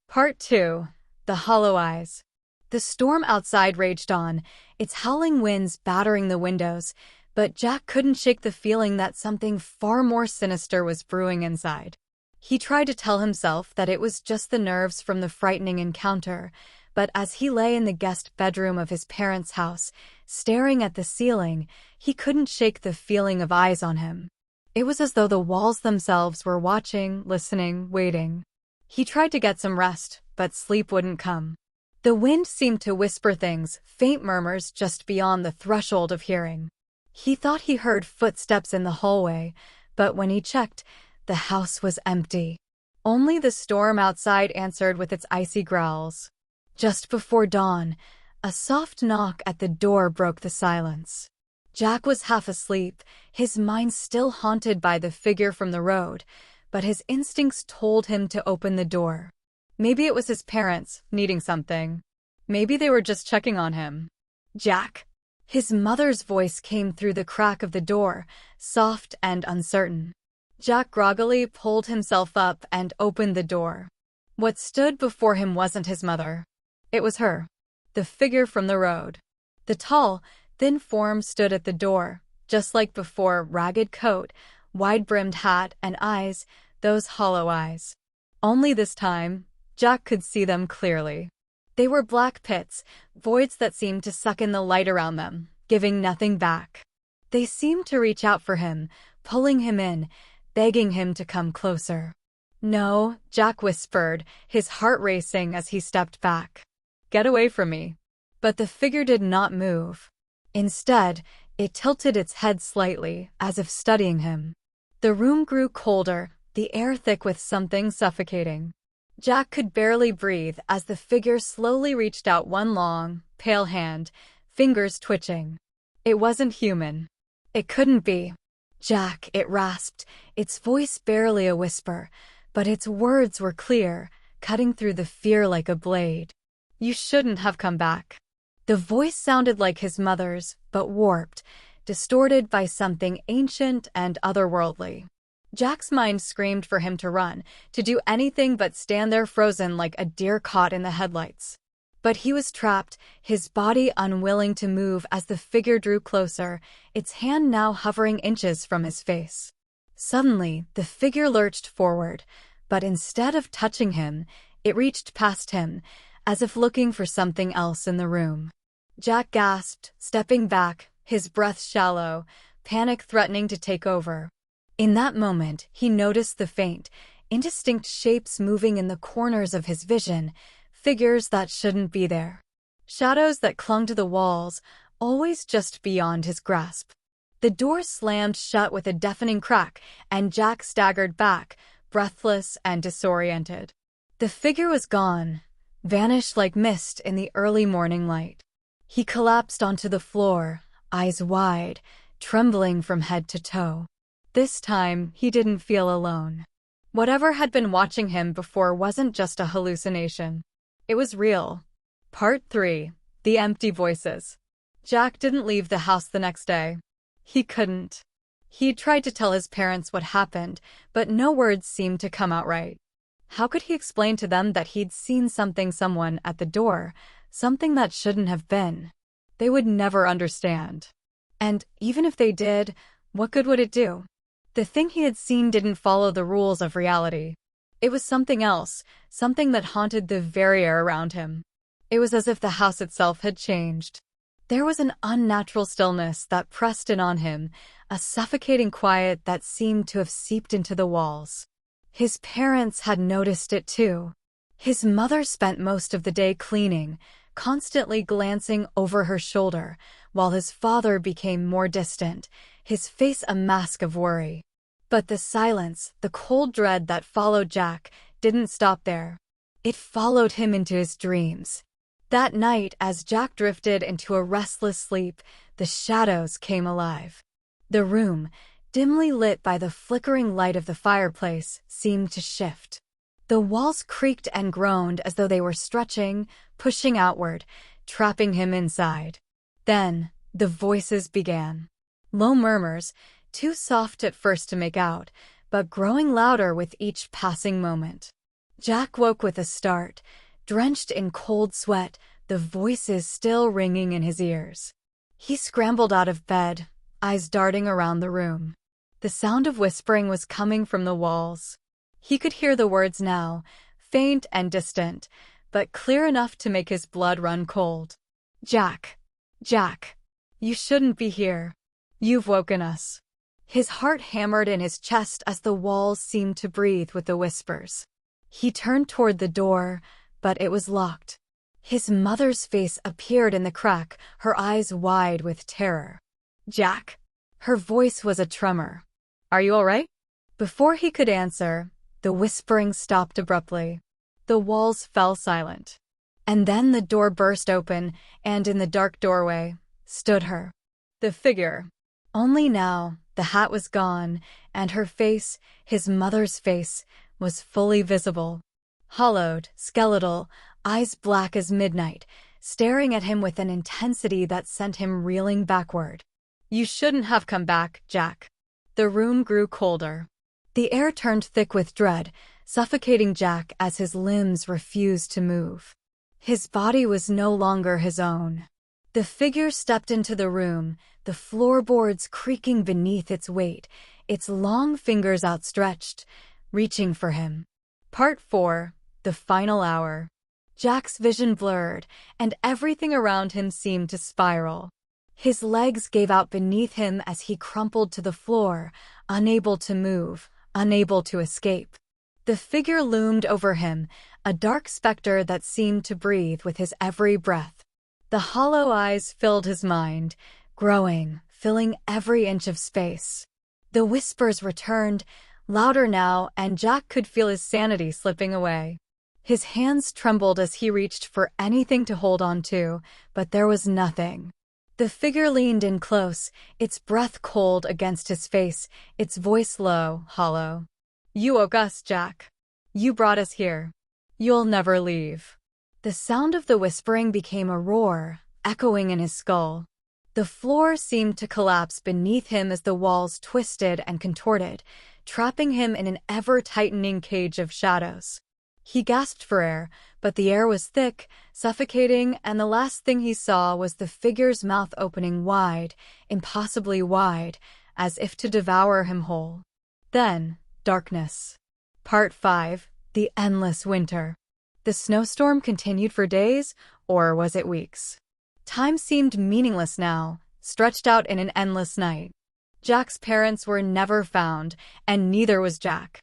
Part 2. The Hollow Eyes. The storm outside raged on, its howling winds battering the windows, but Jack couldn't shake the feeling that something far more sinister was brewing inside. He tried to tell himself that it was just the nerves from the frightening encounter, but as he lay in the guest bedroom of his parents' house, staring at the ceiling, he couldn't shake the feeling of eyes on him. It was as though the walls themselves were watching, listening, waiting. He tried to get some rest, but sleep wouldn't come. The wind seemed to whisper things, faint murmurs just beyond the threshold of hearing. He thought he heard footsteps in the hallway, but when he checked, the house was empty. Only the storm outside answered with its icy growls. Just before dawn, a soft knock at the door broke the silence. Jack was half asleep, his mind still haunted by the figure from the road, but his instincts told him to open the door. Maybe it was his parents, needing something. Maybe they were just checking on him. Jack. His mother's voice came through the crack of the door, soft and uncertain. Jack groggily pulled himself up and opened the door. What stood before him wasn't his mother. It was her. The figure from the road. The tall, thin form stood at the door, just like before, ragged coat, wide-brimmed hat, and eyes, those hollow eyes. Only this time, Jack could see them clearly. They were black pits, voids that seemed to suck in the light around them, giving nothing back. They seemed to reach out for him, pulling him in, begging him to come closer. "No," Jack whispered, his heart racing as he stepped back. "Get away from me." But the figure did not move. Instead, it tilted its head slightly, as if studying him. The room grew colder, the air thick with something suffocating. Jack could barely breathe as the figure slowly reached out one long, pale hand, fingers twitching. It wasn't human. It couldn't be. "Jack," it rasped, its voice barely a whisper, but its words were clear, cutting through the fear like a blade. "You shouldn't have come back." The voice sounded like his mother's, but warped, distorted by something ancient and otherworldly. Jack's mind screamed for him to run, to do anything but stand there frozen like a deer caught in the headlights. But he was trapped, his body unwilling to move as the figure drew closer, its hand now hovering inches from his face. Suddenly, the figure lurched forward, but instead of touching him, it reached past him, as if looking for something else in the room. Jack gasped, stepping back, his breath shallow, panic threatening to take over. In that moment, he noticed the faint, indistinct shapes moving in the corners of his vision, figures that shouldn't be there. Shadows that clung to the walls, always just beyond his grasp. The door slammed shut with a deafening crack, and Jack staggered back, breathless and disoriented. The figure was gone, vanished like mist in the early morning light. He collapsed onto the floor, eyes wide, trembling from head to toe. This time, he didn't feel alone. Whatever had been watching him before wasn't just a hallucination. It was real. Part 3. The Empty Voices. Jack didn't leave the house the next day. He couldn't. He tried to tell his parents what happened, but no words seemed to come out right. How could he explain to them that he'd seen someone at the door, something that shouldn't have been? They would never understand. And even if they did, what good would it do? The thing he had seen didn't follow the rules of reality. It was something else, something that haunted the very air around him. It was as if the house itself had changed. There was an unnatural stillness that pressed in on him, a suffocating quiet that seemed to have seeped into the walls. His parents had noticed it too. His mother spent most of the day cleaning, constantly glancing over her shoulder, while his father became more distant, his face a mask of worry. But the silence, the cold dread that followed Jack, didn't stop there. It followed him into his dreams. That night, as Jack drifted into a restless sleep, the shadows came alive. The room, dimly lit by the flickering light of the fireplace, seemed to shift. The walls creaked and groaned as though they were stretching, pushing outward, trapping him inside. Then, the voices began. Low murmurs, too soft at first to make out, but growing louder with each passing moment. Jack woke with a start, drenched in cold sweat, the voices still ringing in his ears. He scrambled out of bed, eyes darting around the room. The sound of whispering was coming from the walls. He could hear the words now, faint and distant, but clear enough to make his blood run cold. Jack. Jack. You shouldn't be here. You've woken us. His heart hammered in his chest as the walls seemed to breathe with the whispers. He turned toward the door, but it was locked. His mother's face appeared in the crack, her eyes wide with terror. Jack. Her voice was a tremor. Are you all right? Before he could answer, the whispering stopped abruptly. The walls fell silent. And then the door burst open, and in the dark doorway stood her. The figure. Only now, the hat was gone, and her face, his mother's face, was fully visible. Hollowed, skeletal, eyes black as midnight, staring at him with an intensity that sent him reeling backward. You shouldn't have come back, Jack. The room grew colder. The air turned thick with dread, suffocating Jack as his limbs refused to move. His body was no longer his own. The figure stepped into the room, the floorboards creaking beneath its weight, its long fingers outstretched, reaching for him. Part 4, the final hour. Jack's vision blurred, and everything around him seemed to spiral. His legs gave out beneath him as he crumpled to the floor, unable to move, unable to escape. The figure loomed over him, a dark specter that seemed to breathe with his every breath. The hollow eyes filled his mind, growing, filling every inch of space. The whispers returned, louder now, and Jack could feel his sanity slipping away. His hands trembled as he reached for anything to hold on to, but there was nothing. The figure leaned in close, its breath cold against his face, its voice low, hollow. You woke us, Jack. You brought us here. You'll never leave. The sound of the whispering became a roar, echoing in his skull. The floor seemed to collapse beneath him as the walls twisted and contorted, trapping him in an ever-tightening cage of shadows. He gasped for air, but the air was thick, suffocating, and the last thing he saw was the figure's mouth opening wide, impossibly wide, as if to devour him whole. Then, darkness. Part 5, the endless winter. The snowstorm continued for days, or was it weeks? Time seemed meaningless now, stretched out in an endless night. Jack's parents were never found, and neither was Jack.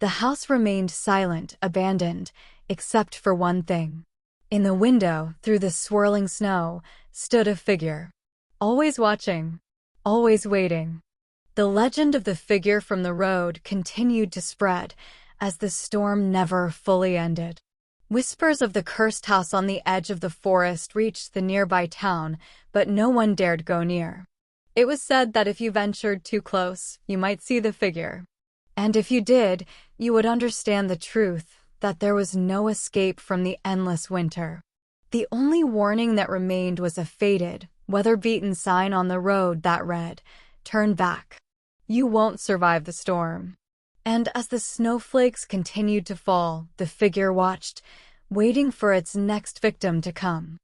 The house remained silent, abandoned, except for one thing. In the window, through the swirling snow, stood a figure. Always watching, always waiting. The legend of the figure from the road continued to spread, as the storm never fully ended. Whispers of the cursed house on the edge of the forest reached the nearby town, but no one dared go near. It was said that if you ventured too close, you might see the figure. And if you did, you would understand the truth, that there was no escape from the endless winter. The only warning that remained was a faded, weather-beaten sign on the road that read, "Turn back. You won't survive the storm." And as the snowflakes continued to fall, the figure watched, waiting for its next victim to come.